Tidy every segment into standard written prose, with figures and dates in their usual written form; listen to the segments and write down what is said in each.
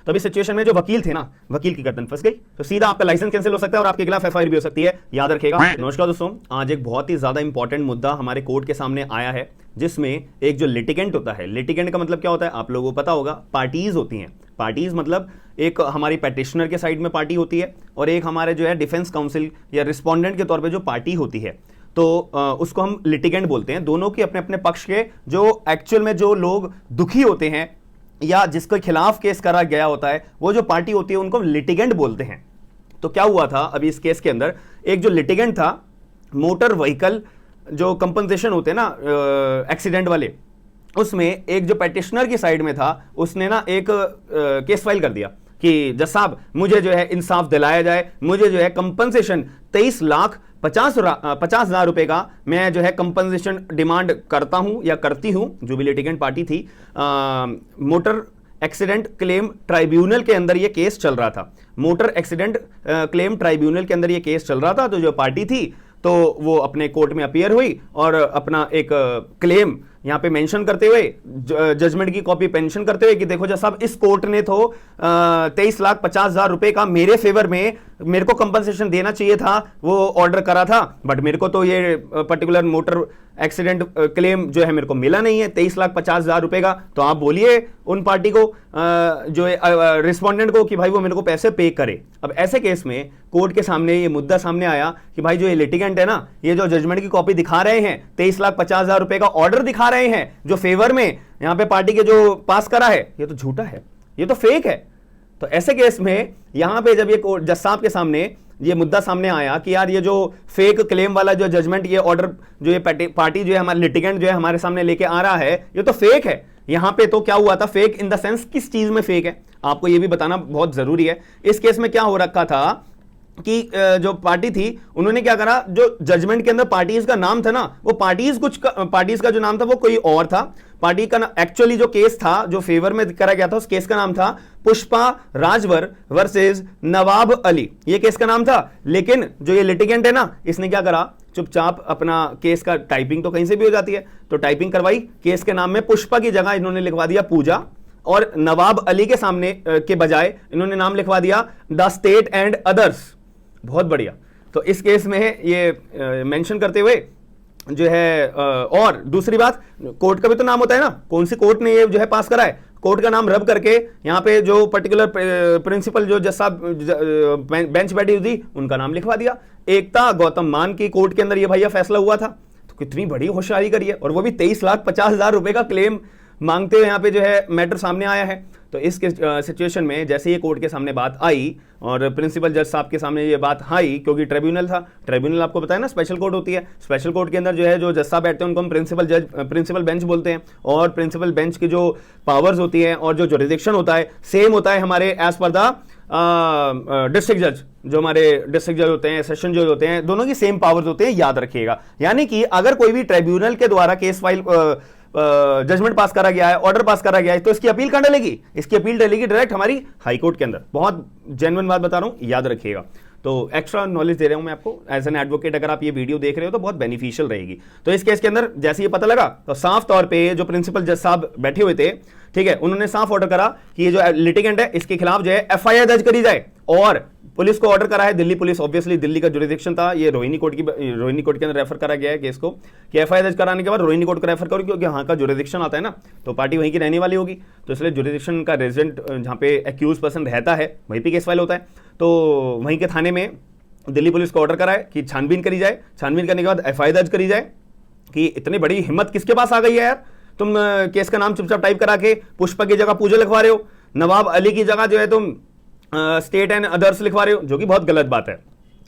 तो अभी सिचुएशन में जो वकील थे ना, वकील की गर्दन फंस गई, तो सीधा आपका लाइसेंस कैंसिल हो सकता है और आपके खिलाफ एफआईआर भी हो सकती है, याद रखिएगा। नमस्कार दोस्तों, आज एक बहुत ही ज्यादा इंपॉर्टेंट मुद्दा हमारे कोर्ट के सामने आया है, जिसमें एक जो लिटिगेंट होता है, लिटिगेंट का मतलब क्या होता है आप लोगों को पता होगा, पार्टीज होती हैं। पार्टीज मतलब एक हमारी पेटिशनर के साइड में पार्टी होती है और एक हमारे जो है डिफेंस काउंसिल या रिस्पोंडेंट के तौर पे जो पार्टी होती है, तो उसको हम लिटिगेंट बोलते हैं। दोनों के अपने अपने पक्ष के जो एक्चुअल में जो लोग दुखी होते हैं या जिसके खिलाफ केस करा गया होता है, वो जो पार्टी होती है उनको लिटिगेंट बोलते हैं। तो क्या हुआ था अभी इस केस के अंदर, एक जो लिटिगेंट था, मोटर व्हीकल जो कंपनसेशन होते हैं ना एक्सीडेंट वाले, उसमें एक जो पेटिशनर की साइड में था उसने ना एक केस फाइल कर दिया कि जज साहब मुझे जो है इंसाफ दिलाया जाए, मुझे जो है कंपनसेशन 23,50,000 रुपए का मैं जो है कंपनसेशन डिमांड करता हूं या करती हूं। जो भी लिटिगेंट पार्टी थी, मोटर एक्सीडेंट क्लेम ट्राइब्यूनल के अंदर ये केस चल रहा था, मोटर एक्सीडेंट क्लेम ट्राइब्यूनल के अंदर ये केस चल रहा था। तो जो पार्टी थी तो वो अपने कोर्ट में अपीयर हुई और अपना एक क्लेम यहां पे मेंशन करते हुए, जजमेंट की कॉपी मेंशन करते हुए कि देखो जज साहब, इस कोर्ट ने तो 23,50,000 रुपए का मेरे फेवर में मेरे को कंपनसेशन देना चाहिए था, वो ऑर्डर करा था, बट मेरे को तो ये पर्टिकुलर मोटर एक्सीडेंट क्लेम जो है मेरे को मिला नहीं है 23,50,000 रुपए का। तो आप बोलिए उन पार्टी को जो रिस्पोंडेंट को कि भाई वो मेरे को पैसे पे करे। अब ऐसे केस में कोर्ट के सामने ये मुद्दा सामने आया कि भाई जो ये लिटिगेंट है ना, ये जो जजमेंट की कॉपी दिखा रहे हैं, 23,50,000 रुपए का ऑर्डर दिखा रहे हैं जो फेवर में यहां पे पार्टी के जो पास करा है, ये तो झूठा है, ये तो फेक है। तो ऐसे केस में यहां पे जब ये जज साहब के सामने ये मुद्दा सामने आया कि यार ये जो फेक क्लेम वाला जो जजमेंट, ये ऑर्डर जो ये पार्टी जो है हमारे लिटिगेंट जो है हमारे सामने लेके आ रहा है, ये तो फेक है। यहां पे तो क्या हुआ था, फेक इन द सेंस किस चीज में फेक है, आपको ये भी बताना बहुत जरूरी है। इस केस में क्या हो रखा था कि जो पार्टी थी उन्होंने क्या करा, जो जजमेंट के अंदर पार्टीज का नाम था ना, वो पार्टीज का जो नाम था वो कोई और था। पार्टी का एक्चुअली जो केस था जो फेवर में करा गया था, उस केस का नाम था पुष्पा राजवर वर्सेस नवाब अली, ये केस का नाम था। लेकिन जो ये लिटिगेंट है ना, इसने क्या करा, चुपचाप अपना केस का टाइपिंग तो कहीं से भी हो जाती है, तो टाइपिंग करवाई, केस के नाम में पुष्पा की जगह इन्होंने लिखवा दिया पूजा, और नवाब अली के सामने के बजाय इन्होंने नाम लिखवा दिया द स्टेट एंड अदर्स। बहुत बढ़िया। तो इस केस में ये मेंशन करते हुए जो है, और दूसरी बात, कोर्ट का भी तो नाम होता है ना, कौन सी कोर्ट ने ये जो है पास करा है, कोर्ट का नाम रब करके यहां पे जो पर्टिकुलर प्रिंसिपल जो जज साहब बेंच बैठी हुई थी उनका नाम लिखवा दिया। एकता गौतम मान की कोर्ट के अंदर ये भैया फैसला हुआ था। तो कितनी बड़ी होशियारी करी है, और वो भी 23,50,000 रुपए का क्लेम मांगते हुए यहां पे जो है मैटर सामने आया है। तो इस सिचुएशन में जैसे ये कोर्ट के सामने बात आई और प्रिंसिपल जज साहब के सामने ये बात आई, क्योंकि ट्रिब्यूनल था, ट्रिब्यूनल आपको पता है ना स्पेशल कोर्ट होती है, स्पेशल कोर्ट के अंदर जो है जो जज साहब बैठते हैं उनको हम प्रिंसिपल बेंच बोलते हैं, और प्रिंसिपल बेंच की जो पावर्स होती है और जो जुरिडिक्शन होता है सेम होता है हमारे एज पर द डिस्ट्रिक्ट जज। जो हमारे डिस्ट्रिक्ट जज होते हैं, सेशन जज होते हैं, दोनों की सेम पावर्स होते हैं, याद रखिएगा। यानी कि अगर कोई भी ट्रिब्यूनल के द्वारा केस फाइल जजमेंट पास करा गया है, ऑर्डर पास करा गया है, तो इसकी अपील कहां डलेगी, इसकी अपील डलेगी डायरेक्ट हमारी हाई कोर्ट के अंदर। बहुत जेन्युइन बात बता रहा हूं, याद रखिएगा। तो एक्स्ट्रा नॉलेज दे रहा हूं मैं आपको एज एन एडवोकेट, अगर आप ये वीडियो देख रहे हो तो बहुत बेनिफिशियल रहेगी। तो इस केस के अंदर जैसे ये पता लगा, तो साफ तौर पे जो प्रिंसिपल जज साहब बैठे हुए थे, ठीक है, उन्होंने साफ ऑर्डर करा कि ये जो लिटिगेंट है इसके खिलाफ जो है एफआईआर दर्ज करी जाए, और पुलिस को ऑर्डर करा है, दिल्ली पुलिस, ऑब्वियसली दिल्ली का जुरिडिक्शन था, ये रोहिणी कोर्ट के अंदर रेफर करा गया है केस को, कि एफआईआर दर्ज कराने के बाद रोहिणी कोर्ट को रेफर करो, क्योंकि वहां का जुरिडिक्शन आता है ना, तो पार्टी वहीं की रहने वाली होगी, तो इसलिए जुरिडिक्शन का रेजिडेंट जहां पे एक्यूज पर्सन रहता है वहीं पे केस फाइल होता है। तो वहीं के थाने में दिल्ली पुलिस को ऑर्डर करा है कि छानबीन करी जाए, छानबीन करने के बाद एफआईआर दर्ज करी जाए। कि इतनी बड़ी हिम्मत किसके पास आ गई है यार, तुम केस का नाम चुपचाप टाइप करा के पुष्पा की जगह पूजा लिखवा रहे हो, नवाब अली की जगह जो है तुम स्टेट एंड अदर्स लिखवा रहे हो, जो कि बहुत गलत बात है।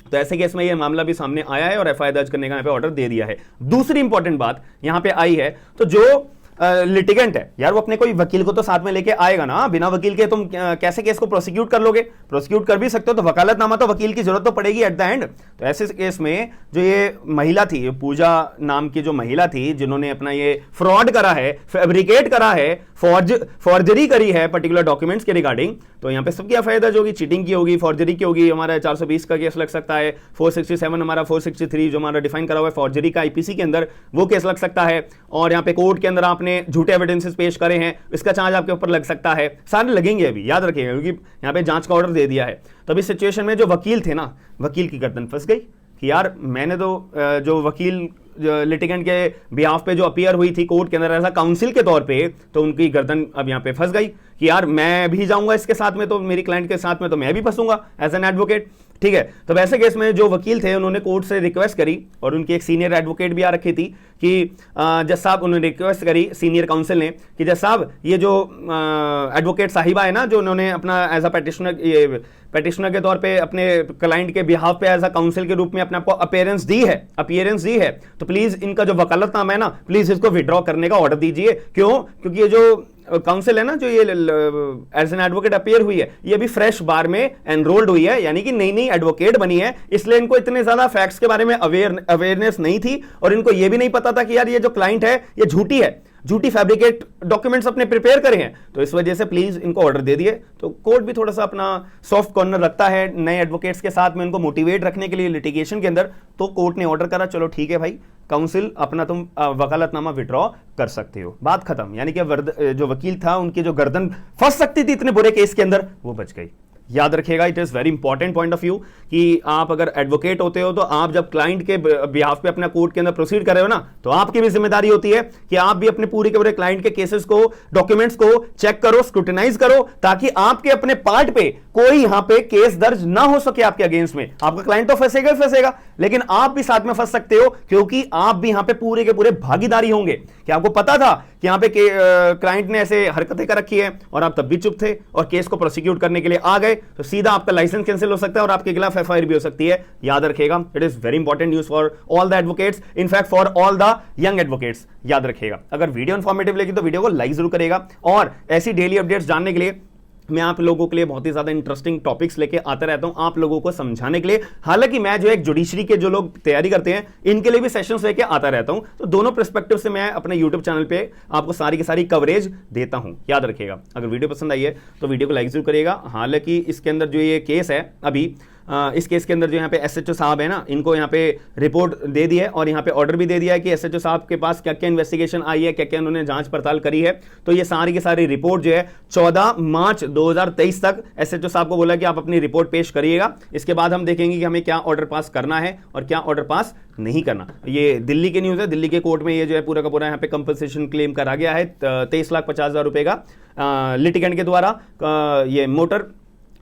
तो ऐसे केस में ये मामला भी सामने आया है और एफआईआर दर्ज करने का यहाँ पे ऑर्डर दे दिया है। दूसरी इंपॉर्टेंट बात यहाँ पे आई है, तो जो लिटिगेंट है यार, वो अपने कोई वकील को तो साथ में लेके आएगा ना, बिना वकील के तुम कैसे केस को प्रोसिक्यूट कर लोगे, प्रोसिक्यूट कर भी सकते हो तो वकालतनामा, तो वकील की जरूरत तो पड़ेगी एट द एंड। तो ऐसे केस में जो ये महिला थी, पूजा नाम की जो महिला थी, जिन्होंने अपना ये फ्रॉड करा है, फैब्रिकेट करा है, फॉर्जरी करी है पर्टिकुलर डॉक्यूमेंट्स के रिगार्डिंग, तो यहाँ पे सबकी एफआईआर दर्ज होगी, चीटिंग की होगी, फॉर्जरी की होगी, हमारा 420 का केस लग सकता है, 467 हमारा 463 जो हमारा डिफाइन करा हुआ है फॉर्जरी का आईपीसी के अंदर, वो केस लग सकता है। और यहाँ पे कोर्ट के अंदर आपने आपने झूठे एविडेंसेस पेश करे हैं, इसका चार्ज आपके ऊपर लग सकता है, सारे लगेंगे अभी, याद रखिएगा, क्योंकि यहाँ पे जांच का ऑर्डर दे दिया है। तो अभी सिचुएशन में जो वकील थे ना, वकील की गर्दन फंस गई कि यार मैंने तो जो वकील लिटिगेंट के बिहाफ पे जो अपीयर हुई थी कोर्ट के अंदर ऐसा काउंसिल के तौर पे, तो उनकी गर्दन अब यहाँ पे फंस गई कि यार मैं भी जाऊंगा इसके साथ में, तो मेरी क्लाइंट के साथ में तो मैं भी फंसूंगा एज एन एडवोकेट। ठीक है, तो वैसे केस में जो वकील थे उन्होंने कोर्ट से रिक्वेस्ट करी, और उनकी एक सीनियर एडवोकेट भी आ रखी थी कि जज साहब, उन्होंने रिक्वेस्ट करी सीनियर काउंसिल ने कि जज साहब ये जो एडवोकेट साहिबा है ना, जो उन्होंने अपना एज अ पेटिशनर के तौर पे अपने क्लाइंट के बिहाफ पे एज अ काउंसिल के रूप में अपने आपको अपीयरेंस दी है, तो प्लीज इनका जो वकालतनामा है ना, प्लीज इसको विड्रॉ करने का ऑर्डर दीजिए। क्यों? क्योंकि ये जो काउंसिल है ना, जो ये एज एन एडवोकेट अपीयर हुई है, ये अभी फ्रेश बार में एनरोल्ड हुई है, यानी कि नई नई एडवोकेट बनी है, इसलिए इनको इतने ज्यादा फैक्ट्स के बारे में अवेयरनेस नहीं थी, और इनको ये भी नहीं पता था कि यार ये जो क्लाइंट है ये झूठी है, झूठी फैब्रिकेट डॉक्यूमेंट्स अपने प्रिपेयर करे हैं, तो इस वजह से प्लीज इनको ऑर्डर दे दिए। तो कोर्ट भी थोड़ा सा अपना सॉफ्ट कॉर्नर रखता है नए एडवोकेट्स के साथ में, उनको मोटिवेट रखने के लिए लिटिगेशन के अंदर, तो कोर्ट ने ऑर्डर करा, चलो ठीक है भाई, काउंसिल अपना तुम वकालतनामा विड्रॉ कर सकते हो, बात खत्म। यानी कि जो वकील था उनकी जो गर्दन फंस सकती थी इतने बुरे केस के अंदर, वो बच गई। याद रखिएगा, it is very important point of view कि आप अगर एडवोकेट होते हो, तो आप जब क्लाइंट के बिहाफ पे अपना कोर्ट के अंदर प्रोसीड कर रहे हो ना, तो आपकी भी जिम्मेदारी होती है कि आप भी अपने पूरे के पूरे क्लाइंट के केसेस को, डॉक्यूमेंट्स को चेक करो, स्क्रूटिनाइज करो, ताकि आपके अपने पार्ट पे कोई यहां पे केस दर्ज ना हो सके आपके अगेंस्ट में। आपका क्लाइंट तो फंसेगा ही फंसेगा, लेकिन आप भी साथ में फंस सकते हो, क्योंकि आप भी यहां पे पूरे के पूरे भागीदारी होंगे। कि आपको पता था कि यहां पे क्लाइंट ने ऐसे हरकतें कर रखी है, और आप तब भी चुप थे और केस को प्रोसिक्यूट करने के लिए आ गए, तो सीधा आपका लाइसेंस कैंसिल हो सकता है और आपके खिलाफ एफआईआर भी हो सकती है। याद रखिएगा, it is very important news for all the advocates, in fact for all the young advocates. याद रखिएगा, अगर वीडियो इन्फॉर्मेटिव लगी तो वीडियो को लाइक जरूर करेगा, और ऐसी डेली अपडेट्स जानने के लिए मैं आप लोगों के लिए बहुत ही ज्यादा इंटरेस्टिंग टॉपिक्स लेके आता रहता हूं आप लोगों को समझाने के लिए। हालांकि मैं जो एक जुडिशरी के जो लोग तैयारी करते हैं, इनके लिए भी सेशंस लेके आता रहता हूं, तो दोनों पर्सपेक्टिव से मैं अपने यूट्यूब चैनल पे आपको सारी की सारी कवरेज देता हूं। याद रखिएगा, अगर वीडियो पसंद आई है तो वीडियो को लाइक जरूर करिएगा। हालांकि इसके अंदर जो ये केस है अभी, इस केस के अंदर जो यहाँ पे एसएचओ साहब है ना, इनको यहाँ पे रिपोर्ट दे दी है, और यहाँ पे ऑर्डर भी दे दिया है कि एसएचओ साहब के पास क्या क्या इन्वेस्टिगेशन आई है, क्या क्या उन्होंने जांच पड़ताल करी है। तो ये सारी की सारी रिपोर्ट जो है 14 मार्च 2023 तक एसएचओ साहब को बोला कि आप अपनी रिपोर्ट पेश करिएगा। इसके बाद हम देखेंगे कि हमें क्या ऑर्डर पास करना है और क्या ऑर्डर पास नहीं करना। ये दिल्ली की न्यूज है, दिल्ली के कोर्ट में ये जो है पूरा का पूरा यहाँ पे कंपनसेशन क्लेम करा गया है 23,50,000 रुपए का लिटिगेंट के द्वारा, ये मोटर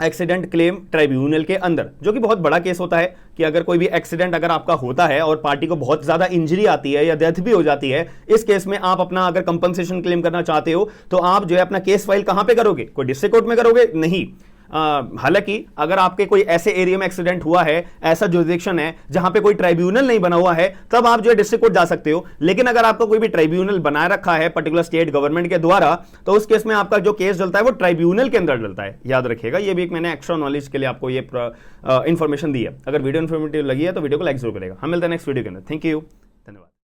एक्सीडेंट क्लेम ट्राइब्यूनल के अंदर, जो कि बहुत बड़ा केस होता है कि अगर कोई भी एक्सीडेंट अगर आपका होता है और पार्टी को बहुत ज्यादा इंजरी आती है या डेथ भी हो जाती है, इस केस में आप अपना अगर कंपनसेशन क्लेम करना चाहते हो, तो आप जो है अपना केस फाइल कहां पे करोगे? कोई डिस्ट्रिक्ट कोर्ट में करोगे? नहीं। हालांकि अगर आपके कोई ऐसे एरिया में एक्सीडेंट हुआ है, ऐसा जुरिडिक्शन है जहां पे कोई ट्राइब्यूनल नहीं बना हुआ है, तब आप जो है डिस्ट्रिक्ट कोर्ट जा सकते हो। लेकिन अगर आपका कोई भी ट्राइब्यूनल बनाए रखा है पर्टिकुलर स्टेट गवर्नमेंट के द्वारा, तो उस केस में आपका जो केस चलता है वो ट्राइब्यूनल के अंदर चलता है। याद रखिएगा, ये भी एक मैंने एक्स्ट्रा नॉलेज के लिए आपको ये इंफॉर्मेशन दी है। अगर वीडियो इंफॉर्मेटिव लगी है तो वीडियो को लाइक जरूर करेगा। हम मिलते हैं नेक्स्ट वीडियो के अंदर। Thank you.